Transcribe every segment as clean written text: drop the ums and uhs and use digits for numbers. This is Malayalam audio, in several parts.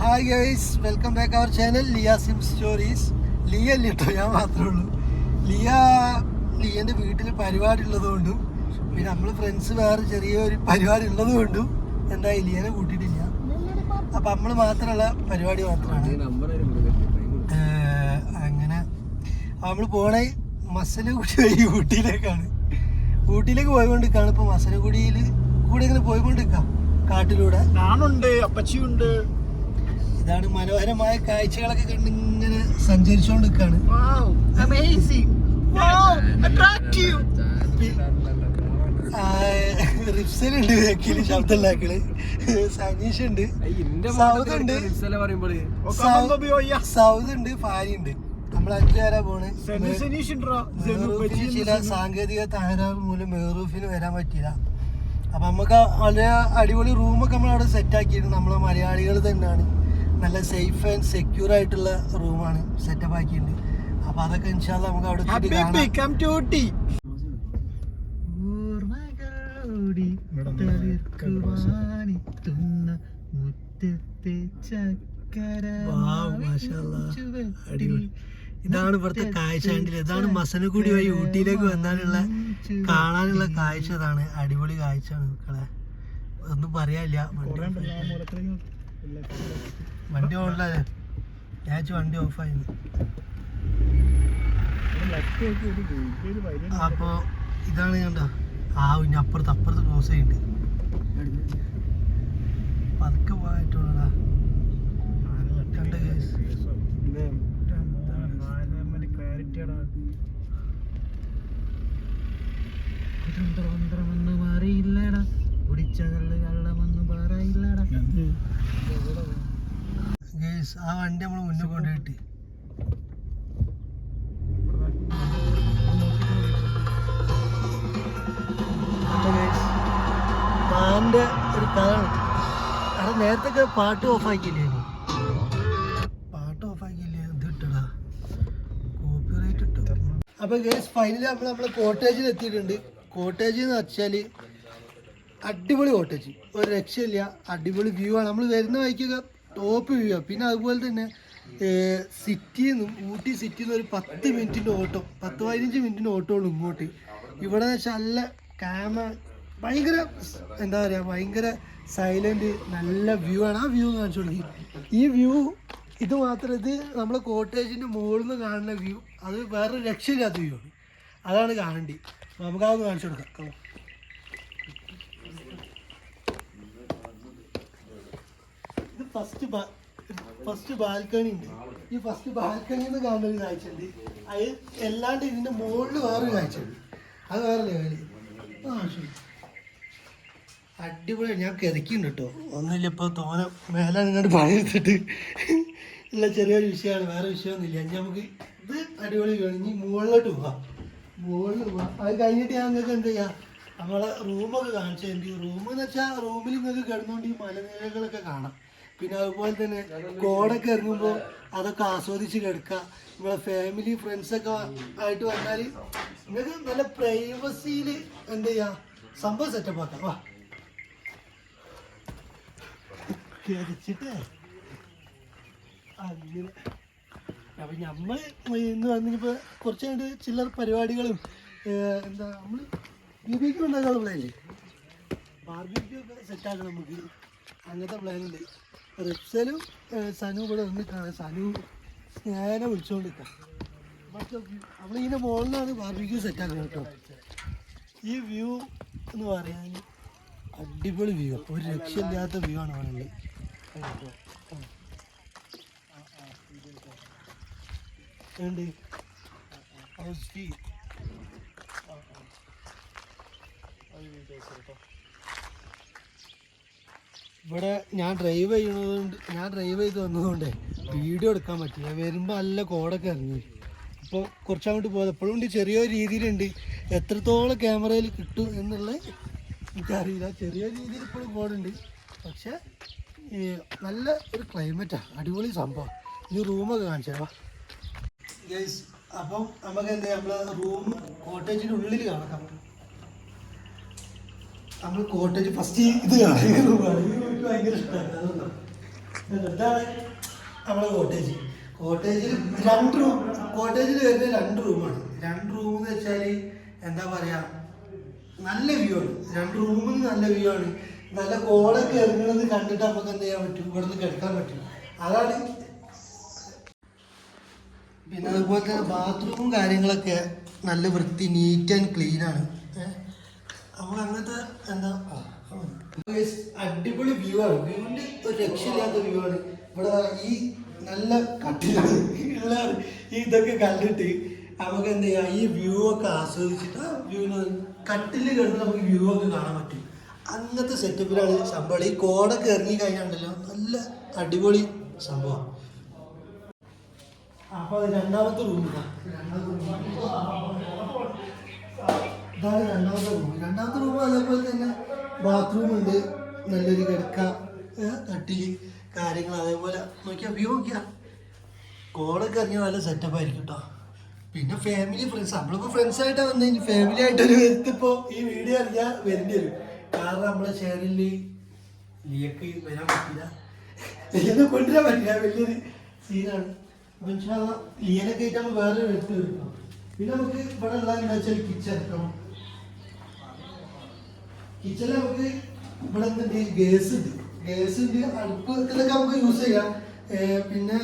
Hi guys, welcome back our channel Liyasim stories. Liya അല്ല കേട്ടോ, ഞാൻ മാത്രമേ ഉള്ളൂ. ലിയൻ്റെ വീട്ടിൽ പരിപാടി ഉള്ളതുകൊണ്ടും പിന്നെ നമ്മൾ ഫ്രണ്ട്സ് വേറെ ചെറിയൊരു പരിപാടി ഉള്ളതുകൊണ്ടും എന്തായാലും ലിയനെ കൂട്ടിയിട്ടില്ല. അപ്പം നമ്മൾ മാത്രമുള്ള പരിപാടി മാത്രമാണ്. അങ്ങനെ നമ്മൾ പോണേ മസനഗുഡി വഴി ഊട്ടിയിലേക്കാണ്. ഊട്ടിയിലേക്ക് പോയിക്കൊണ്ടിരിക്കുകയാണ്. ഇപ്പോൾ മസനഗുഡിയിൽ കൂടെ ഇങ്ങനെ പോയിക്കൊണ്ടിരിക്കാം കാട്ടിലൂടെ. ഞാനുണ്ട്, അപ്പച്ചിയുണ്ട്. ഇതാണ് മനോഹരമായ കാഴ്ചകളൊക്കെ കണ്ട് ഇങ്ങനെ സഞ്ചരിച്ചുകൊണ്ടിരിക്കുകയാണ്. റിപ്സലുണ്ട്, വേക്കില് ശബ്ദമുണ്ടാക്കള്, സനീഷ് ഉണ്ട്, സൗദ് ഉണ്ട്, ഫാരി ഉണ്ട്. നമ്മൾ 5 പേരാ പോണ്. ചില സാങ്കേതിക തകരാറ് മൂലം മെഹറൂഫിന് വരാൻ പറ്റില്ല. അപ്പം നമുക്ക് വളരെ അടിപൊളി റൂമൊക്കെ നമ്മളവിടെ സെറ്റ് ആക്കിയിട്ടുണ്ട്. നമ്മളെ മലയാളികൾ തന്നെയാണ്. നല്ല സേഫ് ആൻഡ് സെക്യൂർ ആയിട്ടുള്ള റൂമാണ് സെറ്റപ്പ് ആക്കിയിട്ടുണ്ട്. അപ്പം അതൊക്കെ ഇൻഷാല്ലാ നമുക്ക് അവിടെ ഇതാണ് ഇവിടുത്തെ കാഴ്ച. കണ്ടില്ല, ഇതാണ് മസനഗുഡി വഴി ഊട്ടിയിലേക്ക് വന്നാലുള്ള കാണാനുള്ള കാഴ്ച. ഇതാണ് അടിപൊളി കാഴ്ചയാണ് മക്കളെ, ഒന്നും പറയാനില്ല. വണ്ടി ഓണല്ലേ, ഞാൻ വണ്ടി ഓഫായിരുന്നു. അപ്പോ ഇതാണ് കണ്ടോ, ഇനി അപ്പുറത്ത് ക്ലോസ് ചെയ്യുന്നുണ്ട്. പതുക്കെ പോയിട്ടുള്ളതാ കണ്ട കേസ്. കുതന്ത്രമന്ത്രമെന്ന് പറയില്ലടാ, കുടിച്ച കള്ളമെന്ന് പറയില്ലടാ. ആ വണ്ടി നമ്മൾ മുന്നേ കൊണ്ടുപോയിട്ട് മാൻ്റെ ഒരു കഥയാണ്. അവിടെ നേരത്തെ പാട്ട് ഓഫാക്കിയില്ലേ, ഇത് ഇട്ടടാ, കോപ്പിറൈറ്റ് ഇട്ടു. അപ്പൊ ഗേസ് ഫൈനലി നമ്മളെ കോട്ടേജിൽ എത്തിയിട്ടുണ്ട്. കോട്ടേജ് എന്ന് വെച്ചാൽ അടിപൊളി കോട്ടേജ്, ഒരു രക്ഷയില്ല. അടിപൊളി വ്യൂ ആണ്. നമ്മൾ വരുന്ന വഴിക്കൊക്കെ ടോപ്പ് വ്യൂ ആണ്. പിന്നെ അതുപോലെ തന്നെ ഊട്ടി സിറ്റിയിൽ നിന്ന് ഒരു 10 മിനിറ്റിൻ്റെ ഓട്ടം, 10-15 മിനിറ്റിൻ്റെ ഓട്ടമുള്ളൂ ഇങ്ങോട്ട്. ഇവിടെ വെച്ചാൽ നല്ല ഭയങ്കര എന്താ പറയുക, ഭയങ്കര സൈലൻറ്റ്, നല്ല വ്യൂ ആണ്. ആ വ്യൂ കാണിച്ചു കൊടുക്കി. ഈ വ്യൂ ഇത് മാത്രം, ഇത് നമ്മളെ കോട്ടേജിൻ്റെ മുകളിൽ നിന്ന് കാണുന്ന വ്യൂ, അത് വേറെ രക്ഷയില്ലാത്ത വ്യൂ ആണ്. അതാണ് കാണേണ്ടി. നമുക്കതൊന്ന് കാണിച്ചു കൊടുക്കാം. ഇത് ഫസ്റ്റ് ബാൽക്കണി ഉണ്ട്. ഈ ഫസ്റ്റ് ബാൽക്കണിയിൽ നിന്ന് കാണുന്ന ഒരു കാഴ്ച ഉണ്ട്. അത് എല്ലാണ്ട് ഇതിൻ്റെ മുകളിൽ വേറൊരു കാഴ്ച ഉണ്ട്. അത് വേറെ ലെവല്. അടിപൊളിയാണ്. ഞാൻ കിതക്കുന്നുണ്ട് കേട്ടോ, ഒന്നുമില്ല. ഇപ്പോൾ തോനെ മേലെ നിങ്ങോട്ട് പണിയെടുത്തിട്ട് ഉള്ള ചെറിയൊരു വിഷയമാണ്, വേറെ വിഷയമൊന്നുമില്ല. നമുക്ക് ഇത് അടിപൊളി കഴിഞ്ഞ് മുകളിലോട്ട് പോവാം. അത് കഴിഞ്ഞിട്ട് ഞാൻ നിങ്ങൾക്ക് എന്ത് ചെയ്യാം, നമ്മളെ റൂമൊക്കെ കാണിച്ചു തരുന്നുണ്ട്. റൂം എന്ന് വെച്ചാൽ റൂമിൽ നിങ്ങൾക്ക് കിടന്നുകൊണ്ട് ഈ മലനിരകളൊക്കെ കാണാം. പിന്നെ അതുപോലെ തന്നെ കോടൊക്കെ ഇറങ്ങുമ്പോൾ അതൊക്കെ ആസ്വദിച്ച് കിടക്കുക. നമ്മളെ ഫാമിലി ഫ്രണ്ട്സൊക്കെ ആയിട്ട് വന്നാൽ നിങ്ങൾക്ക് നല്ല പ്രൈവസിയിൽ എന്ത് ചെയ്യാം, സംഭവം സെറ്റപ്പ് ആക്കാം. വാ കരിച്ചിട്ടേ അങ്ങനെ. അപ്പം നമ്മൾ ഇന്ന് വന്നിപ്പോൾ കുറച്ച് കഴിഞ്ഞിട്ട് ചില്ലറ പരിപാടികളും എന്താ നമ്മൾ ബിബിക്യൂ ഉണ്ടാക്കാനുള്ള പ്ലാനില്ലേ, ബാർബിക്യൂ ഒക്കെ സെറ്റാക്കണം നമുക്ക്. അങ്ങനത്തെ പ്ലാനുണ്ട്. റിപ്സലും സനു ഇവിടെ വന്നിട്ടാണ്. സനു ഞാനെ വിളിച്ചുകൊണ്ടിരിക്കാം. നമ്മളിതിൻ്റെ മുകളിൽ നിന്നാണ് ബാർബിക്യൂ സെറ്റാക്കുന്നത് കേട്ടോ. ഈ വ്യൂ എന്ന് പറയാൻ അടിപൊളി വ്യൂ, ഒരു രക്ഷയില്ലാത്ത വ്യൂ ആണ് പറയുന്നത്. ഇവിടെ ഞാൻ ഡ്രൈവ് ചെയ്ത് വന്നതുകൊണ്ട് വീഡിയോ എടുക്കാൻ പറ്റില്ല. വരുമ്പോൾ നല്ല കോടൊക്കെ ഇറങ്ങി. ഇപ്പോൾ കുറച്ചങ്ങോട്ട് പോകാതെ എപ്പോഴും ഉണ്ട്, ചെറിയൊരു രീതിയിലുണ്ട്. എത്രത്തോളം ക്യാമറയിൽ കിട്ടും എന്നുള്ളത് എനിക്കറിയില്ല. ചെറിയ രീതിയിൽ ഇപ്പോഴും കോടുണ്ട്. പക്ഷേ നല്ല ഒരു ക്ലൈമറ്റാണ്, അടിപൊളി സംഭവം. ഈ റൂമൊക്കെ കാണിച്ചാൽ ഗൈസ്. അപ്പം നമുക്ക് എന്താ, നമ്മളെ റൂം കോട്ടേജിൻ്റെ ഉള്ളിൽ കാണാം. നമ്മൾ കോട്ടേജ് ഫസ്റ്റ് ഇത് കാണാം. ഭയങ്കര ഇഷ്ടമാണ്. ഇതാണ് നമ്മളെ കോട്ടേജ്. കോട്ടേജിൽ 2 റൂം, കോട്ടേജിൽ വരുന്ന 2 റൂമാണ്. 2 റൂം എന്ന് വെച്ചാൽ എന്താ പറയാ, നല്ല വ്യൂ ആണ്. 2 റൂമിൽ നല്ല വ്യൂ ആണ്. നല്ല കോടൊക്കെ ഇറങ്ങുന്നത് കണ്ടിട്ട് നമുക്ക് എന്ത് ചെയ്യാൻ പറ്റും, ഇവിടെ നിന്ന് കിടക്കാൻ പറ്റും. അതാണ്. പിന്നെ അതുപോലെ തന്നെ ബാത്റൂമും കാര്യങ്ങളൊക്കെ നല്ല വൃത്തി, നീറ്റ് ആൻഡ് ക്ലീൻ ആണ്. നമുക്ക് അങ്ങനത്തെ എന്താ അടിപൊളി വ്യൂ ആണ്. വ്യൂവിൻ്റെ ഒരു രക്ഷയില്ലാത്ത വ്യൂ ആണ്. ഇവിടെ ഈ നല്ല കട്ടിലാണ് ഈ ഇതൊക്കെ കണ്ടിട്ട് നമുക്ക് എന്ത് ചെയ്യാം, ഈ വ്യൂ ഒക്കെ ആസ്വദിച്ചിട്ട് ആ വ്യൂവിന് കട്ടിൽ കിടന്ന് നമുക്ക് വ്യൂ ഒക്കെ കാണാൻ പറ്റും. അങ്ങനത്തെ സെറ്റപ്പിലാണ് സംഭവം. ഈ കോടൊക്കെ ഇറങ്ങി കഴിഞ്ഞാണ്ടല്ലോ നല്ല അടിപൊളി സംഭവം. അപ്പോൾ അത് രണ്ടാമത്തെ റൂം. ഇതാണ് രണ്ടാമത്തെ റൂം. രണ്ടാമത്തെ റൂം അതേപോലെ തന്നെ ബാത്റൂം ഉണ്ട്, നല്ലൊരു കിടക്ക, കട്ടില് കാര്യങ്ങൾ. അതേപോലെ നോക്കിയാൽ വ്യൂ നോക്കിയാൽ കോടൊക്കെ ഇറങ്ങിയ നല്ല സെറ്റപ്പ് ആയിരിക്കും കേട്ടോ. പിന്നെ ഫാമിലി ഫ്രണ്ട്സ്, നമ്മളിപ്പോൾ ഫ്രണ്ട്സായിട്ടാണ് വന്നു. ഫാമിലി ആയിട്ടൊരു ഇപ്പോൾ ഈ വീഡിയോ അറിയാൻ വരേണ്ടി വരും. കാരണം നമ്മളെ ചാനലിൽ ലിയക്ക് വരാൻ പറ്റില്ല, ലിയനെ കൊണ്ടുവരാൻ പറ്റില്ല, വലിയൊരു സീനാണ്. അപ്പം ലിയനൊക്കെ ആയിട്ട് നമ്മൾ വേറെ എടുത്ത് വരും. പിന്നെ നമുക്ക് ഇവിടെ ഉള്ള എന്താ വെച്ചാൽ കിച്ചൺ. കിച്ചണിൽ നമുക്ക് ഇവിടെ എന്തുണ്ട്, ഗ്യാസ് ഉണ്ട്, അടുപ്പ് ഇതൊക്കെ നമുക്ക് യൂസ് ചെയ്യാം. പിന്നെ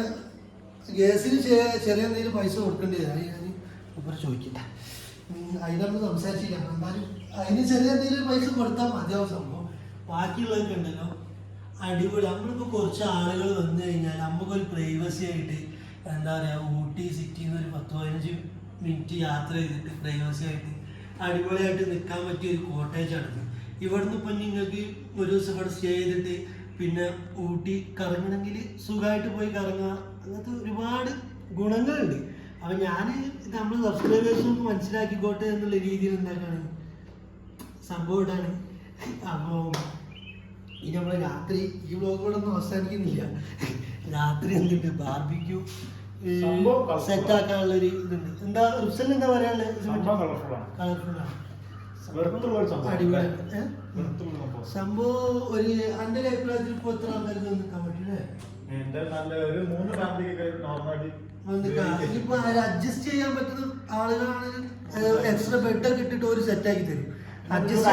ഗ്യാസിന് ചെറിയ എന്തെങ്കിലും പൈസ കൊടുക്കേണ്ടി വരാം. ഞാൻ ഇവിടെ ചോദിക്കട്ടെ, അതിന് നമ്മൾ സംസാരിച്ചില്ല. എന്നാലും അതിന് ചെറിയ എന്തെങ്കിലും പൈസ കൊടുത്താൽ മതിയാവും സംഭവം. ബാക്കിയുള്ളതൊക്കെ ഉണ്ടല്ലോ അടിപൊളി. നമ്മളിപ്പോൾ കുറച്ച് ആളുകൾ വന്നു കഴിഞ്ഞാൽ നമുക്കൊരു പ്രൈവസി ആയിട്ട് എന്താ പറയുക, ഊട്ടി സിറ്റിയിൽ നിന്ന് ഒരു 10-15 മിനിറ്റ് യാത്ര ചെയ്തിട്ട് പ്രൈവസി ആയിട്ട് അടിപൊളിയായിട്ട് നിൽക്കാൻ പറ്റിയ ഒരു കോട്ടേജാണ്. ഇവിടുന്ന് ഇപ്പം നിങ്ങൾക്ക് ഒരു ദിവസം ഇവിടെ സ്റ്റേ ചെയ്തിട്ട് പിന്നെ ഊട്ടി കറങ്ങണമെങ്കിൽ സുഖമായിട്ട് പോയി കറങ്ങുക. അങ്ങനത്തെ ഒരുപാട് ഗുണങ്ങളുണ്ട്. അപ്പം ഞാൻ നമ്മൾ സബ്സ്ക്രൈബേഴ്സൊന്ന് മനസ്സിലാക്കിക്കോട്ടെ എന്നുള്ള രീതിയിൽ എന്താക്കാണ് സംഭവം ഇടാണ്. അപ്പോൾ ഇനി നമ്മൾ രാത്രി ഈ വ്ളോഗുകളൊന്നും അവസാനിക്കുന്നില്ല. രാത്രി എന്തുണ്ട്, ബാർബിക്യൂ സെറ്റ് ആക്കാനുള്ളൊരു ഇതുണ്ട്. എന്താ റിപ്സൽ എന്താ പറയാനുള്ളത്? കളർഫുള്ളാണ്, അടിപൊളി സംഭവം. ഒരു എൻ്റെ അഭിപ്രായത്തിൽ ഇപ്പോൾ എത്ര ആൾക്കാർക്ക് നിൽക്കാൻ പറ്റില്ലേ? ഇപ്പൊ അഡ്ജസ്റ്റ് ചെയ്യാൻ പറ്റുന്ന ആളുകളാണെങ്കിൽ എക്സ്ട്രാ ബെഡൊക്കെ ഇട്ടിട്ട് ഒരു സെറ്റ് ആക്കി തരും. അഡ്ജസ്റ്റ്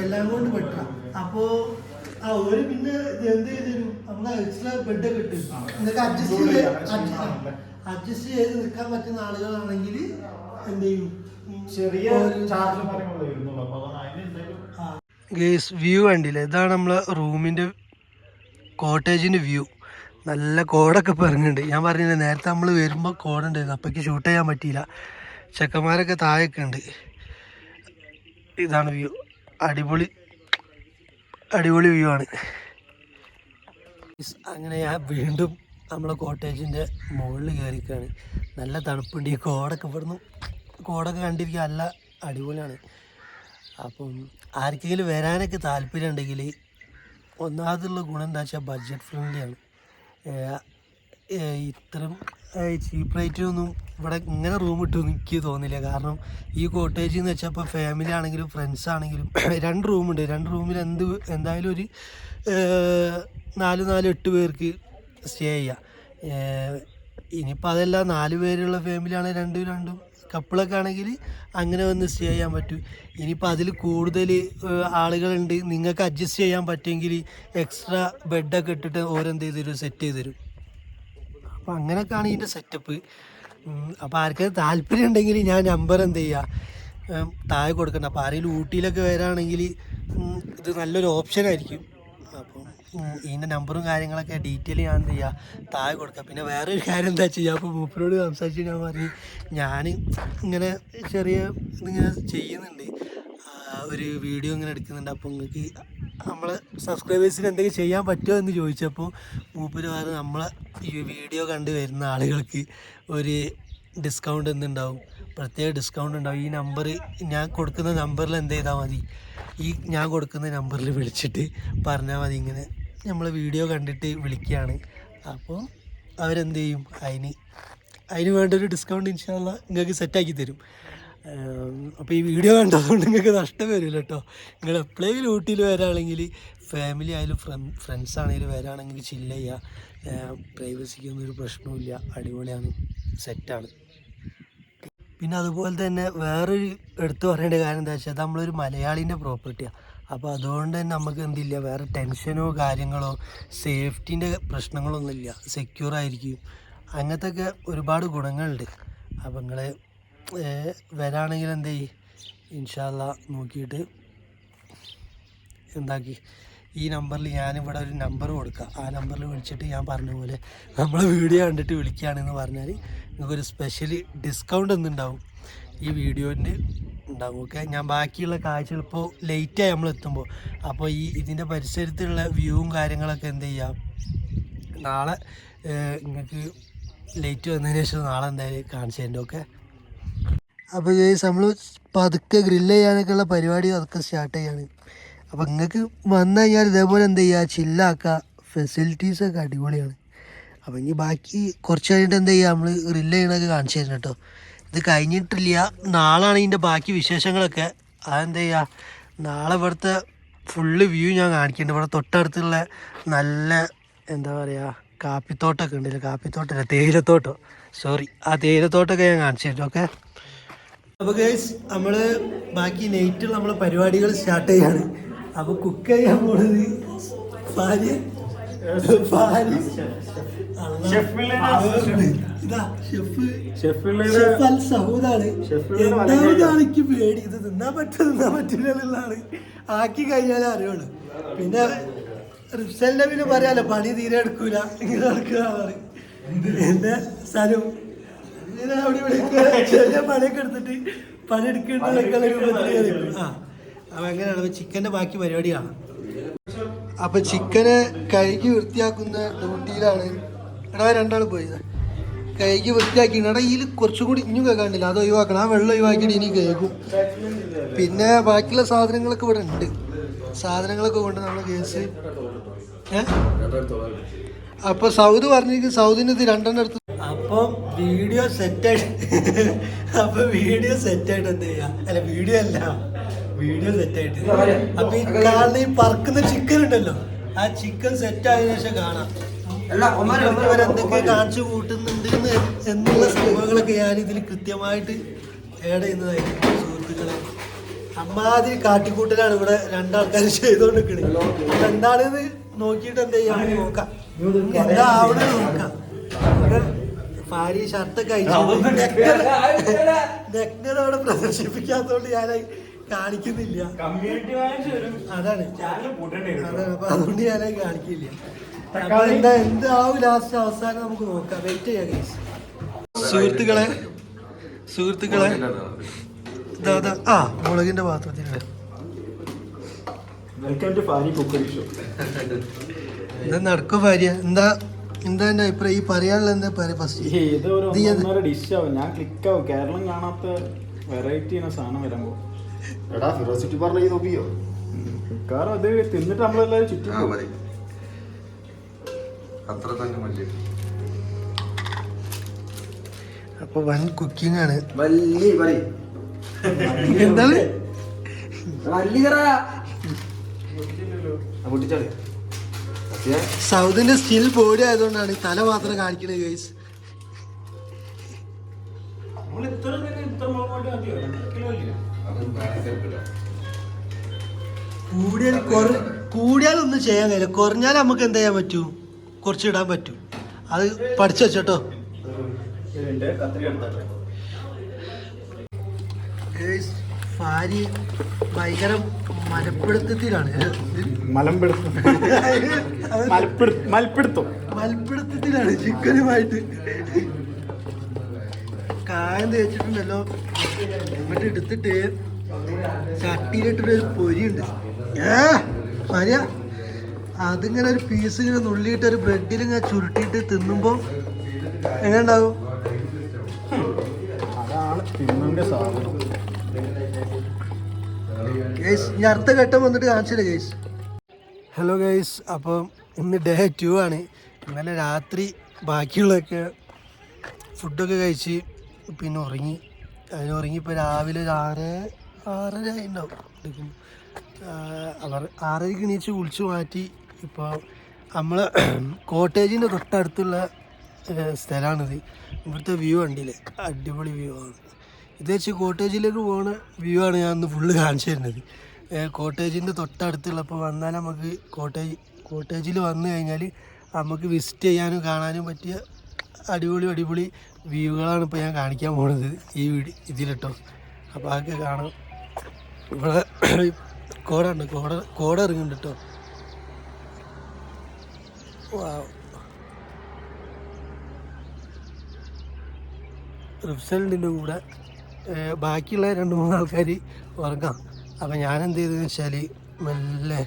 എല്ലാം കൊണ്ട് പറ്റാം. അപ്പോ ഒരു പിന്നെ എന്ത് ചെയ്തു നമ്മളെ എക്സ്ട്രാ ബെഡൊക്കെ ഇട്ട് നിങ്ങൾക്ക് അഡ്ജസ്റ്റ് ചെയ്ത് നിൽക്കാൻ പറ്റുന്ന ആളുകളാണെങ്കിൽ എന്ത് ചെയ്യും, ചെറിയ വ്യൂ കണ്ടില്ലേ? ഇതാണ് നമ്മളെ റൂമിന്റെ കോട്ടേജിന്റെ വ്യൂ. നല്ല കോടൊക്കെ പറഞ്ഞിട്ടുണ്ട്. ഞാൻ പറഞ്ഞില്ല നേരത്തെ നമ്മൾ വരുമ്പോൾ കോട ഉണ്ടായിരുന്നു, അപ്പോഴേക്ക് ഷൂട്ട് ചെയ്യാൻ പറ്റിയില്ല. ചെക്കന്മാരൊക്കെ താഴെയൊക്കെ ഉണ്ട്. ഇതാണ് വ്യൂ, അടിപൊളി വ്യൂ ആണ്. അങ്ങനെ ഞാൻ വീണ്ടും നമ്മളെ കോട്ടേജിൻ്റെ മുകളിൽ കയറിക്കാണ്. നല്ല തണുപ്പുണ്ട്. ഈ കോടൊക്കെ കണ്ടിരിക്കുക നല്ല അടിപൊളിയാണ്. അപ്പം ആർക്കെങ്കിലും വരാനൊക്കെ താല്പര്യം ഉണ്ടെങ്കിൽ ഒന്നാമതുള്ള ഗുണം എന്താ വെച്ചാൽ ബഡ്ജറ്റ് ഫ്രണ്ട്ലിയാണ്. ഇത്രയും ചീപ്പ് റേറ്റിനൊന്നും ഇവിടെ ഇങ്ങനെ റൂം കിട്ടുമെന്ന് എനിക്ക് തോന്നില്ല. കാരണം ഈ കോട്ടേജ് എന്ന് വെച്ചാൽ ഇപ്പോൾ ഫാമിലി ആണെങ്കിലും ഫ്രണ്ട്സ് ആണെങ്കിലും 2 റൂമുണ്ട്. 2 റൂമിൽ എന്തായാലും ഒരു 4-8 പേർക്ക് സ്റ്റേ ചെയ്യാം. ഇനിയിപ്പോൾ അതല്ല 4 പേരുള്ള ഫാമിലി ആണെങ്കിൽ 2 കപ്പിളൊക്കെ ആണെങ്കിൽ അങ്ങനെ വന്ന് സ്റ്റേ ചെയ്യാൻ പറ്റും. ഇനിയിപ്പോൾ അതിൽ കൂടുതൽ ആളുകളുണ്ട്, നിങ്ങൾക്ക് അഡ്ജസ്റ്റ് ചെയ്യാൻ പറ്റുമെങ്കിൽ എക്സ്ട്രാ ബെഡൊക്കെ ഇട്ടിട്ട് ഓരെന്ത് ചെയ്ത് തരും, സെറ്റ് ചെയ്ത് തരും. അപ്പോൾ അങ്ങനെയൊക്കെയാണ് ഇതിൻ്റെ സെറ്റപ്പ്. അപ്പോൾ ആർക്കും താല്പര്യം ഉണ്ടെങ്കിൽ ഞാൻ നമ്പർ എന്ത് ചെയ്യുക താഴെ കൊടുക്കണം. അപ്പോൾ ആരെങ്കിലും ഊട്ടിയിലൊക്കെ വരാണെങ്കിൽ ഇത് നല്ലൊരു ഓപ്ഷനായിരിക്കും. അപ്പം ഇതിൻ്റെ നമ്പറും കാര്യങ്ങളൊക്കെ ഡീറ്റെയിൽ ഞാൻ എന്ത് ചെയ്യുക താഴെ കൊടുക്കാം. പിന്നെ വേറൊരു കാര്യം എന്താ ചെയ്യുക, അപ്പോൾ മൂപ്പരോട് സംസാരിച്ച് ഞാൻ പറഞ്ഞു ഞാൻ ഇങ്ങനെ ചെറിയ ഇതിങ്ങനെ ചെയ്യുന്നുണ്ട്, ഒരു വീഡിയോ ഇങ്ങനെ എടുക്കുന്നുണ്ട്. അപ്പോൾ നിങ്ങൾക്ക് നമ്മളെ സബ്സ്ക്രൈബേഴ്സിന് എന്തെങ്കിലും ചെയ്യാൻ പറ്റുമോ എന്ന് ചോദിച്ചപ്പോൾ മൂപ്പര് പറഞ്ഞു നമ്മളെ ഈ വീഡിയോ കണ്ട് വരുന്ന ആളുകൾക്ക് ഒരു ഡിസ്കൗണ്ട് എന്തുണ്ടാവും, പ്രത്യേക ഡിസ്കൗണ്ട് ഉണ്ടാവും. ഈ നമ്പർ ഞാൻ കൊടുക്കുന്ന നമ്പറിൽ എന്ത് ചെയ്താൽ മതി, ഈ ഞാൻ കൊടുക്കുന്ന നമ്പറിൽ വിളിച്ചിട്ട് പറഞ്ഞാൽ മതി ഇങ്ങനെ നമ്മൾ വീഡിയോ കണ്ടിട്ട് വിളിക്കുകയാണ്. അപ്പോൾ അവരെന്ത് ചെയ്യും, അതിന് വേണ്ടൊരു ഡിസ്കൗണ്ട് ഇൻഷാ അല്ലാഹ് നിങ്ങൾക്ക് സെറ്റാക്കി തരും. അപ്പോൾ ഈ വീഡിയോ കണ്ടതുകൊണ്ട് നിങ്ങൾക്ക് നഷ്ടം വരില്ല കേട്ടോ. നിങ്ങൾ എപ്പോഴെങ്കിലും ഊട്ടിയിൽ വരാണെങ്കിൽ ഫാമിലി ആയാലും ഫ്രണ്ട്സ് ആണെങ്കിലും വരാണെങ്കിൽ ചില്ല് ചെയ്യുക. പ്രൈവസിക്കൊന്നും ഒരു പ്രശ്നവുമില്ല, അടിപൊളിയാണ്, സെറ്റാണ്. പിന്നെ അതുപോലെ തന്നെ വേറൊരു എടുത്തു പറയേണ്ട കാര്യം എന്താ വെച്ചാൽ നമ്മളൊരു മലയാളീൻ്റെ പ്രോപ്പർട്ടിയാണ്. അപ്പോൾ അതുകൊണ്ട് തന്നെ നമുക്ക് എന്തില്ല, വേറെ ടെൻഷനോ കാര്യങ്ങളോ സേഫ്റ്റീൻ്റെ പ്രശ്നങ്ങളൊന്നുമില്ല, സെക്യൂർ ആയിരിക്കും. അങ്ങനത്തെ ഒക്കെ ഒരുപാട് ഗുണങ്ങളുണ്ട്. അപ്പോൾ നിങ്ങൾ വരാണെങ്കിൽ എന്ത് ചെയ്യും, ഇൻഷാ അല്ലാ നോക്കിയിട്ട് എന്താക്കി ഈ നമ്പറിൽ ഞാനിവിടെ ഒരു നമ്പർ കൊടുക്കാം. ആ നമ്പറിൽ വിളിച്ചിട്ട് ഞാൻ പറഞ്ഞ പോലെ നമ്മൾ വീഡിയോ കണ്ടിട്ട് വിളിക്കുകയാണെന്ന് പറഞ്ഞാൽ നിങ്ങൾക്കൊരു സ്പെഷ്യൽ ഡിസ്കൗണ്ട് ഒന്നുണ്ടാവും, ഈ വീഡിയോൻ്റെ ഉണ്ടാവും. ഓക്കെ, ഞാൻ ബാക്കിയുള്ള കാഴ്ചകൾ ഇപ്പോൾ ലേറ്റായി നമ്മൾ എത്തുമ്പോൾ, അപ്പോൾ ഇതിൻ്റെ പരിസരത്തുള്ള വ്യൂവും കാര്യങ്ങളൊക്കെ എന്ത് ചെയ്യാം, നാളെ നിങ്ങൾക്ക് ലേറ്റ് വന്നതിന് ശേഷം നാളെ എന്തായാലും കാണിച്ചു തരുന്നുണ്ട്. ഓക്കെ, അപ്പോൾ നമ്മൾ പതുക്കെ ഗ്രില്ല് ചെയ്യാനൊക്കെയുള്ള പരിപാടി അതൊക്കെ സ്റ്റാർട്ട് ചെയ്യാണ്. അപ്പോൾ നിങ്ങൾക്ക് വന്നു കഴിഞ്ഞാൽ ഇതേപോലെ എന്ത് ചെയ്യുക, ചില്ലാക്കുക, ഫെസിലിറ്റീസൊക്കെ അടിപൊളിയാണ്. അപ്പോൾ ഇനി ബാക്കി കുറച്ച് കഴിഞ്ഞിട്ട് എന്ത് ചെയ്യുക, നമ്മൾ ഗ്രില്ല് ചെയ്യണമൊക്കെ കാണിച്ചു തരണം കേട്ടോ. ഇത് കഴിഞ്ഞിട്ടില്ല, നാളാണ് ഇതിൻ്റെ ബാക്കി വിശേഷങ്ങളൊക്കെ. അതെന്ത് ചെയ്യുക, നാളെ ഇവിടുത്തെ ഫുള്ള് വ്യൂ ഞാൻ കാണിക്കുന്നുണ്ട്. ഇവിടെ തൊട്ടടുത്തുള്ള നല്ല എന്താ പറയുക കാപ്പിത്തോട്ടമൊക്കെ ഉണ്ടല്ലോ, കാപ്പിത്തോട്ടമല്ല തേയിലത്തോട്ടം, സോറി, ആ തേയിലത്തോട്ടമൊക്കെ ഞാൻ കാണിച്ചു തരും. ഓക്കെ, അപ്പോൾ ഗൈസ് നമ്മൾ ബാക്കി നൈറ്റിൽ നമ്മളെ പരിപാടികൾ സ്റ്റാർട്ട് ചെയ്യാണ്. അപ്പോൾ കുക്ക് ചെയ്യാൻ പോകുന്നത് എനിക്ക് പേടി, ഇത് തിന്നാൻ പറ്റില്ലെന്നുള്ളതാണ്. ആക്കി കഴിഞ്ഞാലേ അറിയുള്ളൂ. പിന്നെ റിപ്സലിന്റെ പിന്നെ പറയാലോ, പണി തീരെ എടുക്കൂല, ഇങ്ങനെ നടക്കുന്നതാണ് എന്റെ സ്ഥലം. ചെറിയ പണിയൊക്കെ എടുത്തിട്ട് പണി എടുക്കേണ്ട രൂപത്തിൽ. അപ്പം എങ്ങനെയാണ് ചിക്കൻ്റെ ബാക്കി പരിപാടിയാണ്. അപ്പം ചിക്കനെ കഴുകി വൃത്തിയാക്കുന്ന ഡ്യൂട്ടിയിലാണ്. എടാ രണ്ടാൾ പോയത് കഴുകി വൃത്തിയാക്കി. എടാ ഇതിൽ കുറച്ചും കൂടി ഇനിയും കേൾക്കാണ്ടില്ല, അത് ഒഴിവാക്കണം. ആ വെള്ളം ഒഴിവാക്കിയിട്ട് ഇനി കേൾക്കും. പിന്നെ ബാക്കിയുള്ള സാധനങ്ങളൊക്കെ ഇവിടെ ഉണ്ട്. സാധനങ്ങളൊക്കെ കൊണ്ട് നമ്മൾ കേസ് അപ്പോൾ സൗദ് പറഞ്ഞിരിക്കും, സൗദിന് ഇത് രണ്ടെണ്ണം എടുത്ത്. അപ്പം വീഡിയോ സെറ്റായിട്ട് എന്ത് ചെയ്യാം, അല്ല വീഡിയോ സെറ്റായിട്ട്. അപ്പൊ ഈ കാണുന്ന ഈ പറക്കുന്ന ചിക്കൻ ഉണ്ടല്ലോ, ആ ചിക്കൻ സെറ്റ് ആയതിനു ശേഷം കാണാം ഇവരെന്തൊക്കെ കാണിച്ചു കൂട്ടുന്നുണ്ട് എന്നുള്ള സംഭവങ്ങളൊക്കെ ഞാൻ ഇതിൽ കൃത്യമായിട്ട് ആഡ് ചെയ്യുന്നതായിരിക്കും സുഹൃത്തുക്കളെ. അമ്മാതിരി കാട്ടിക്കൂട്ടലാണ് ഇവിടെ രണ്ടാൾക്കാർ ചെയ്തുകൊണ്ടിരിക്കണത്. അപ്പൊ എന്താണെന്ന് നോക്കിയിട്ട് എന്ത് ചെയ്യാം, നോക്കാം എന്താ അവിടെ നോക്കാം. ഭാര്യ ഷർട്ടൊക്കെ അയച്ചു നെക്നോടെ പ്രദർശിപ്പിക്കാത്തതുകൊണ്ട് ഞാൻ കാണിക്കുന്നില്ല. അതാണ് അപ്പൊ അതുകൊണ്ട് ഞാനായി കാണിക്കില്ല. അപ്പൊ എന്താവും ലാസ്റ്റ് അവസാനം നമുക്ക് നോക്കാം, വെയിറ്റ് ചെയ്യാം ഗൈസ്. സുഹൃത്തുക്കളെ ഇതാ മുളകിന്റെ പാത്രത്തിന് എന്താ നടക്കും ഭാര്യ, എന്താ എന്റെ അഭിപ്രായം, ഈ പറയാനുള്ള എന്താ പറയാ? ഞാൻ ക്ലിക്കാവും, കേരളം കാണാത്ത വെറൈറ്റി സാധനം വരുമ്പോ കാരണം അത് തിന്നിട്ട് നമ്മളെല്ലാവരും ചുറ്റും. അപ്പൊ വൻ കുക്കിംഗ് ആണ്. എന്താണ് സൗദിന്റെ സ്റ്റിൽ ബോഡി ആയതുകൊണ്ടാണ് തല മാത്രം കാണിക്കുന്നത് ഗൈസ്. കൂടിയാലൊന്നും ചെയ്യാൻ കഴിയില്ല, കുറഞ്ഞാൽ നമുക്ക് എന്ത് ചെയ്യാൻ പറ്റൂ, കുറച്ചിടാൻ പറ്റും. അത് പഠിച്ചു വെച്ചോട്ടോ. ഭാര്യ ഭയങ്കര മലപ്പിടുത്തത്തിലാണ്, മലപ്പിടുത്തത്തിലാണ് ചിക്കനുമായിട്ട്. കായം തേച്ചിട്ടുണ്ടല്ലോ, എന്നിട്ട് എടുത്തിട്ട് ചട്ടിയിലിട്ടൊരു പൊരിയുണ്ട്. ഭാര്യ അതിങ്ങനെ ഒരു പീസ് ഇങ്ങനെ നുള്ളിയിട്ട് ഒരു ബ്രെഡിൽ ഇങ്ങനെ ചുരുട്ടിയിട്ട് തിന്നുമ്പോൾ എങ്ങനെ ഉണ്ടാവും? അതാണ് തിന്നേണ്ട സാധനം. ഗൈസ് ഇനി അടുത്ത ഘട്ടം വന്നിട്ട് കാണിച്ചില്ല ഗൈസ്. ഹലോ ഗൈസ്, അപ്പം ഇന്ന് ഡേ 2 ആണ്. ഇന്നലെ രാത്രി ബാക്കിയുള്ളതൊക്കെ ഫുഡൊക്കെ കഴിച്ച് പിന്നെ ഉറങ്ങി. അതിന് ഉറങ്ങിയപ്പോൾ രാവിലെ ഒരു 6:30 ഉണ്ടാവും. അവർ 6:30 എണീച്ച് കുളിച്ച് മാറ്റി. ഇപ്പോൾ നമ്മൾ കോട്ടേജിൻ്റെ തൊട്ടടുത്തുള്ള സ്ഥലമാണിത്. ഇവിടുത്തെ വ്യൂ കണ്ടില്ലേ, അടിപൊളി വ്യൂ ആണ്. ഇത് വെച്ച് കോട്ടേജിലേക്ക് പോകുന്ന വ്യൂ ആണ് ഞാൻ ഇന്ന് ഫുള്ള് കാണിച്ചു തരുന്നത്. കോട്ടേജിൻ്റെ തൊട്ടടുത്തുള്ള, ഇപ്പോൾ വന്നാൽ നമുക്ക് കോട്ടേജിൽ വന്നു കഴിഞ്ഞാൽ നമുക്ക് വിസിറ്റ് ചെയ്യാനും കാണാനും പറ്റിയ അടിപൊളി വ്യൂകളാണ് ഇപ്പോൾ ഞാൻ കാണിക്കാൻ പോകുന്നത് ഈ ഇതിലിട്ടോ. അപ്പോൾ അതൊക്കെ കാണാം. ഇവിടെ കോട ഇറങ്ങുന്നുണ്ട് കേട്ടോ. റിഫ്സലിൻ്റെ കൂടെ ബാക്കിയുള്ള 2-3 ആൾക്കാർ ഉറങ്ങാം. അപ്പം ഞാൻ എന്ത് ചെയ്തതെന്ന് വെച്ചാൽ മെല്ലെ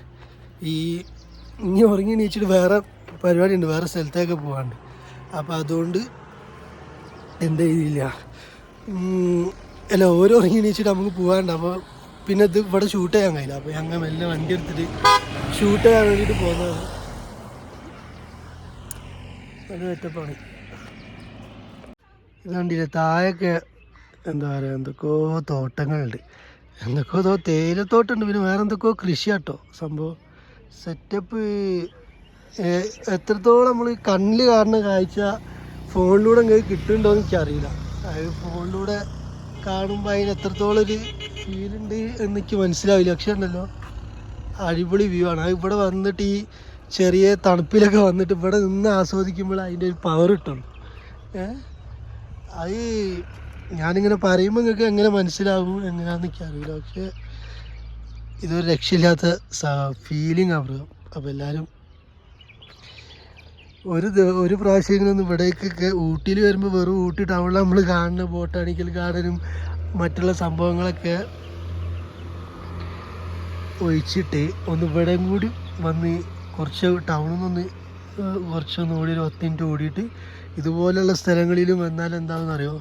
ഇനി ഉറങ്ങി എണീച്ചിട്ട് വേറെ പരിപാടി ഉണ്ട്, വേറെ സ്ഥലത്തേക്ക് പോകാണ്ട്. അപ്പോൾ അതുകൊണ്ട് എന്ത് ചെയ്തില്ല, അല്ല ഓരോ ഉറങ്ങി എണീച്ചിട്ട് നമുക്ക് പോകാണ്ട്. അപ്പോൾ പിന്നെ ഇത് ഇവിടെ ഷൂട്ട് ചെയ്യാൻ കഴിയില്ല. അപ്പോൾ ഞങ്ങൾ മെല്ലെ വണ്ടി എടുത്തിട്ട് ഷൂട്ട് ചെയ്യാൻ വേണ്ടിയിട്ട് പോകുന്നതാണ്. അത് ഒറ്റപ്പാണ്. ഇത് കണ്ടില്ലേ, താഴൊക്കെ എന്താ പറയുക, എന്തൊക്കെയോ തോട്ടങ്ങളുണ്ട്, എന്തൊക്കെയോ തേയിലത്തോട്ടമുണ്ട്, പിന്നെ വേറെ എന്തൊക്കെയോ കൃഷിയാട്ടോ സംഭവം. സെറ്റപ്പ് എത്രത്തോളം നമ്മൾ കണ്ണിൽ കാണുന്ന കാഴ്ച ഫോണിലൂടെ നിങ്ങൾക്ക് കിട്ടുന്നുണ്ടോ എന്ന് എനിക്കറിയില്ല. അത് ഫോണിലൂടെ കാണുമ്പോൾ അതിന് എത്രത്തോളം ഒരു ഫീലുണ്ട് എന്നെനിക്ക് മനസ്സിലാവില്ല. പക്ഷെ ഉണ്ടല്ലോ അടിപൊളി വ്യൂ ആണ്. അത് ഇവിടെ വന്നിട്ട് ഈ ചെറിയ തണുപ്പിലൊക്കെ വന്നിട്ട് ഇവിടെ നിന്ന് ആസ്വദിക്കുമ്പോൾ അതിൻ്റെ ഒരു പവർ കിട്ടുള്ളൂ. അത് ഞാനിങ്ങനെ പറയുമ്പോൾ നിങ്ങൾക്ക് എങ്ങനെ മനസ്സിലാകും എങ്ങനെയാണെന്ന് എനിക്കറിയില്ല. പക്ഷേ ഇതൊരു രക്ഷയില്ലാത്ത ഫീലിംഗ് ആണ്. അപ്പോൾ എല്ലാവരും ഒരു പ്രാവശ്യങ്ങളൊന്നും ഇവിടേക്കൊക്കെ ഊട്ടിയിൽ വരുമ്പോൾ വെറും ഊട്ടി ടൗണിൽ നമ്മൾ കാണുന്ന ബോട്ടാണിക്കൽ ഗാർഡനും മറ്റുള്ള സംഭവങ്ങളൊക്കെ ഒഴിച്ചിട്ട് ഒന്ന് ഇവിടെയും കൂടി വന്ന് കുറച്ച് ടൗണിൽ നിന്ന് കുറച്ചൊന്ന് ഓടി, ഒരു 10 മിനിറ്റ് ഓടിയിട്ട് ഇതുപോലെയുള്ള സ്ഥലങ്ങളിലും വന്നാൽ എന്താണെന്ന് അറിയോ,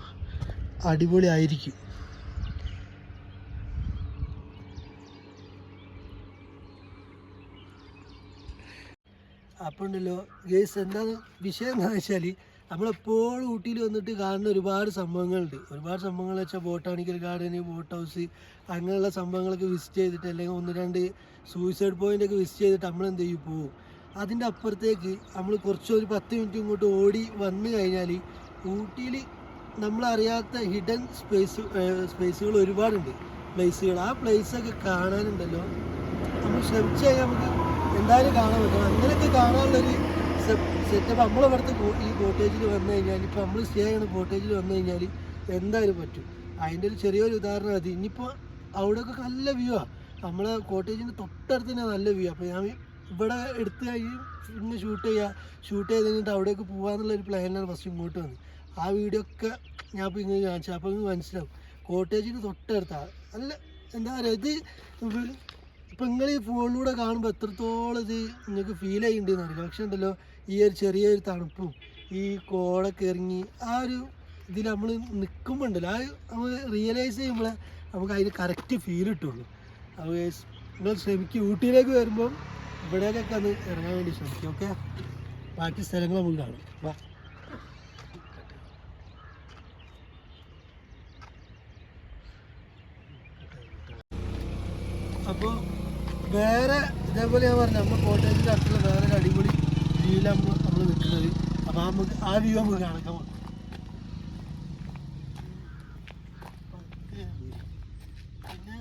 അടിപൊളി ആയിരിക്കും. അപ്പോൾ ഉണ്ടല്ലോ ഗേസ്, എന്താണ് വിഷയം എന്താണെന്ന് വെച്ചാൽ നമ്മളെപ്പോഴും ഊട്ടിയിൽ വന്നിട്ട് കാണുന്ന ഒരുപാട് സംഭവങ്ങളുണ്ട്. ഒരുപാട് സംഭവങ്ങൾ വെച്ചാൽ ബോട്ടാണിക്കൽ ഗാർഡന്, ബോട്ട് ഹൗസ്, അങ്ങനെയുള്ള സംഭവങ്ങളൊക്കെ വിസിറ്റ് ചെയ്തിട്ട്, അല്ലെങ്കിൽ 1-2 സൂയിസൈഡ് പോയിൻ്റൊക്കെ വിസിറ്റ് ചെയ്തിട്ട് നമ്മൾ എന്ത് ചെയ്യും, പോവും. അതിൻ്റെ അപ്പുറത്തേക്ക് നമ്മൾ കുറച്ചൊരു 10 മിനിറ്റ് ഇങ്ങോട്ട് ഓടി വന്നു കഴിഞ്ഞാൽ ഊട്ടിയിൽ നമ്മളറിയാത്ത ഹിഡൻ സ്പേസുകൾ ഒരുപാടുണ്ട്, പ്ലേസുകൾ. ആ പ്ലേസൊക്കെ കാണാനുണ്ടല്ലോ, നമ്മൾ ശ്രമിച്ചു കഴിഞ്ഞാൽ നമുക്ക് എന്തായാലും കാണാൻ പറ്റും. അങ്ങനെയൊക്കെ കാണാനുള്ളൊരു സെറ്റപ്പ് നമ്മളിവിടുത്തെ ഈ കോട്ടേജിൽ വന്നു കഴിഞ്ഞാൽ, ഇപ്പോൾ നമ്മൾ സ്റ്റേ ചെയ്യുന്ന കോട്ടേജിൽ വന്നു കഴിഞ്ഞാൽ എന്തായാലും പറ്റും. അതിൻ്റെ ഒരു ചെറിയൊരു ഉദാഹരണം അത്. ഇനിയിപ്പോൾ അവിടെയൊക്കെ നല്ല വ്യൂ ആണ്, നമ്മളെ കോട്ടേജിൻ്റെ തൊട്ടടുത്ത് തന്നെ നല്ല വ്യൂ. അപ്പോൾ ഞാൻ ഇവിടെ എടുത്ത് കഴിഞ്ഞ് പിന്നെ ഷൂട്ട് ചെയ്ത് കഴിഞ്ഞിട്ട് അവിടേക്ക് പോകാമെന്നുള്ളൊരു പ്ലാനിലാണ് ഫസ്റ്റ് ഇങ്ങോട്ട് വന്നത്. ആ വീഡിയോ ഒക്കെ ഞാൻ ഇപ്പോൾ ഇങ്ങനെ കാണിച്ചത്. അപ്പോൾ നിങ്ങൾക്ക് മനസ്സിലാവും കോട്ടേജിന് തൊട്ടടുത്താണ്. നല്ല എന്താ പറയുക, ഇത് ഇപ്പം നിങ്ങൾ ഈ ഫോണിലൂടെ കാണുമ്പോൾ എത്രത്തോളം ഇത് നിങ്ങൾക്ക് ഫീൽ ചെയ്യുന്നുണ്ടെന്ന് അറിയില്ല. പക്ഷെ ഉണ്ടല്ലോ, ഈ ഒരു ചെറിയൊരു തണുപ്പും ഈ കോടൊക്കെ ഇറങ്ങി ആ ഒരു ഇതിൽ നമ്മൾ നിൽക്കുമ്പോൾ ഉണ്ടല്ലോ, ആ നമ്മൾ റിയലൈസ് ചെയ്യുമ്പോൾ നമുക്ക് അതിന് കറക്റ്റ് ഫീൽ കിട്ടുള്ളൂ. അപ്പോൾ നിങ്ങൾ ശ്രമിക്കും, ഊട്ടിയിലേക്ക് വരുമ്പം ഇവിടേക്കൊക്കെ ഒന്ന് ഇറങ്ങാൻ വേണ്ടി ശ്രമിക്കും. ഓക്കെ, ബാക്കി സ്ഥലങ്ങൾ നമുക്ക് കാണാം. വാ. അപ്പോൾ വേറെ ഇതേപോലെ ഞാൻ പറഞ്ഞു, നമ്മൾ കോട്ടേജിൻ്റെ അടുത്തുള്ള വേറെ ഒരു അടിപൊളി വ്യൂവിലാണ് നമ്മൾ നിൽക്കുന്നത്. അപ്പോൾ നമുക്ക് ആ വ്യൂ നമുക്ക് കാണാൻ പോകും. പിന്നെ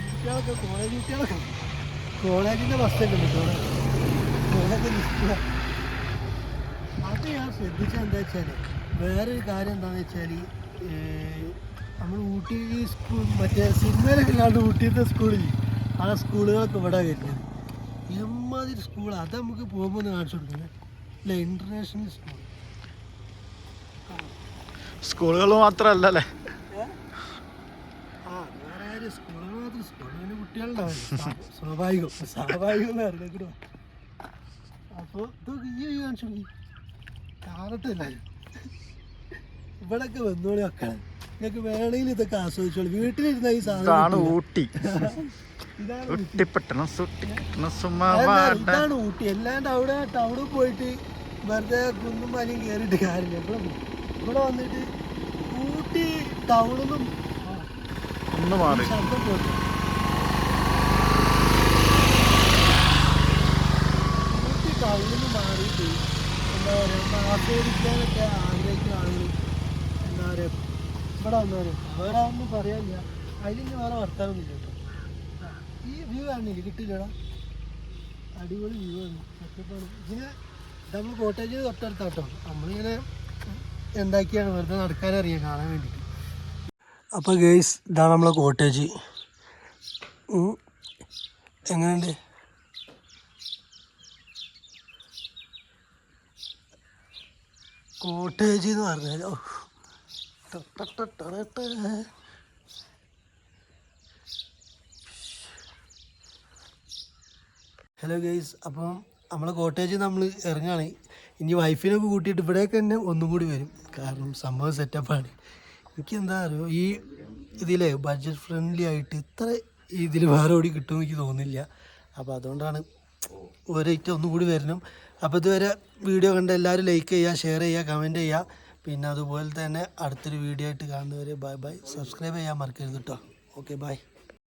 കുട്ടികളൊക്കെ കോളേജിൻ്റെ ബസ്സൊക്കെ ഉണ്ട്. കോളേജ് നിൽക്കുക. അത് ഞാൻ ശ്രദ്ധിച്ചത് എന്താ വെച്ചാൽ, വേറൊരു കാര്യം എന്താണെന്ന് വെച്ചാൽ, നമ്മൾ ഊട്ടി സ്കൂൾ മറ്റേ സിനിമയിലൊക്കെ കാണുന്ന ഊട്ടിയത്തെ സ്കൂളിൽ, ആ സ്കൂളുകളൊക്കെ ഇവിടെ വരുന്നത് എമ്മാതിരി സ്കൂൾ. അത് നമുക്ക് പോകുമ്പോൾ ഒന്ന് കാണിച്ചു കൊടുക്കുന്നത് അല്ല, ഇൻ്റർനാഷണൽ സ്കൂളുകൾ മാത്രമല്ലേ, വേറെ ആരും സ്കൂളുകൾ മാത്രം. സ്കൂളിൽ കുട്ടികളുണ്ടാവില്ല, സ്വാഭാവികം അറിയില്ല. അപ്പോൾ ഇതൊക്കെ ഈ കാണിച്ചു കൊടുക്കി കാണത്തില്ല. ഇവിടെയൊക്കെ വന്നോളി മക്കളെ, നിങ്ങൾക്ക് വേണമെങ്കിൽ ഇതൊക്കെ ആസ്വദിച്ചോളൂ. വീട്ടിലിരുന്ന ഈ സാധനം ഊട്ടി ഊട്ടിപ്പട്ടണം സുട്ടിക്കിട്ടണം ഇതാണ് ഊട്ടി. അല്ലാണ്ട് അവിടെ ടൗണിൽ പോയിട്ട് വെറുതെ കുന്നും മലയും കയറിയിട്ട് കാര്യമില്ല. ഇവിടെ വന്നിട്ട് ഊട്ടി ടൗണിലും ഒന്ന് മാറി ശബ്ദം പോയിട്ട് ഊട്ടി ടൗണിൽ മാറിയിട്ട് എന്താ പറയുക ആസ്വദിക്കാനൊക്കെ ആഗ്രഹിക്കുന്ന ആളുകൾ എന്താ പറയുക ഇവിടെ വന്നവരും വേറെ ഒന്നും പറയാനില്ല. അതിലിന് വേറെ വർത്താനൊന്നുമില്ല കേട്ടോ. ഈ വ്യൂ കാണില്ലേ കിട്ടില്ലടാ, അടിപൊളി വ്യൂ ആണ്. സെറ്റപ്പാണ്. ഇതിന് നമ്മൾ കോട്ടേജ് തൊട്ടടുത്താട്ടോ. നമ്മളിങ്ങനെ എന്താക്കിയാണ് വെറുതെ നടക്കാനറിയാം കാണാൻ വേണ്ടിയിട്ട്. അപ്പോൾ ഗേയ്സ് ഇതാണ് നമ്മളെ കോട്ടേജ്. എങ്ങനെയുണ്ട്? കോട്ടേജ് എന്ന് പറഞ്ഞാലോ ഹലോ ഗൈസ്, അപ്പം നമ്മളെ കോട്ടേജ് നമ്മൾ ഇറങ്ങുകയാണ്. ഇനി വൈഫിനൊക്കെ കൂട്ടിയിട്ട് ഇവിടേക്ക് തന്നെ ഒന്നും കൂടി വരും. കാരണം സംഭവം സെറ്റപ്പാണ്. എനിക്കെന്താ അറിയോ ഈ ഇതിലെ ബഡ്ജറ്റ് ഫ്രണ്ട്ലി ആയിട്ട് ഇത്ര ഇതിൽ വേറെ ഓടി കിട്ടുമെന്ന് എനിക്ക് തോന്നുന്നില്ല. അപ്പോൾ അതുകൊണ്ടാണ് ഒരൈറ്റം ഒന്നും കൂടി വരണം. അപ്പോൾ ഇതുവരെ വീഡിയോ കണ്ട എല്ലാവരും ലൈക്ക് ചെയ്യുക, ഷെയർ ചെയ്യുക, കമൻറ്റ് ചെയ്യുക. പിന്നെ അതുപോലെ തന്നെ അടുത്തൊരു വീഡിയോ ആയിട്ട് കാണുന്നവരെ ബൈ ബൈ. സബ്സ്ക്രൈബ് ചെയ്യാൻ മറക്കരുത് കേട്ടോ. Okay bye.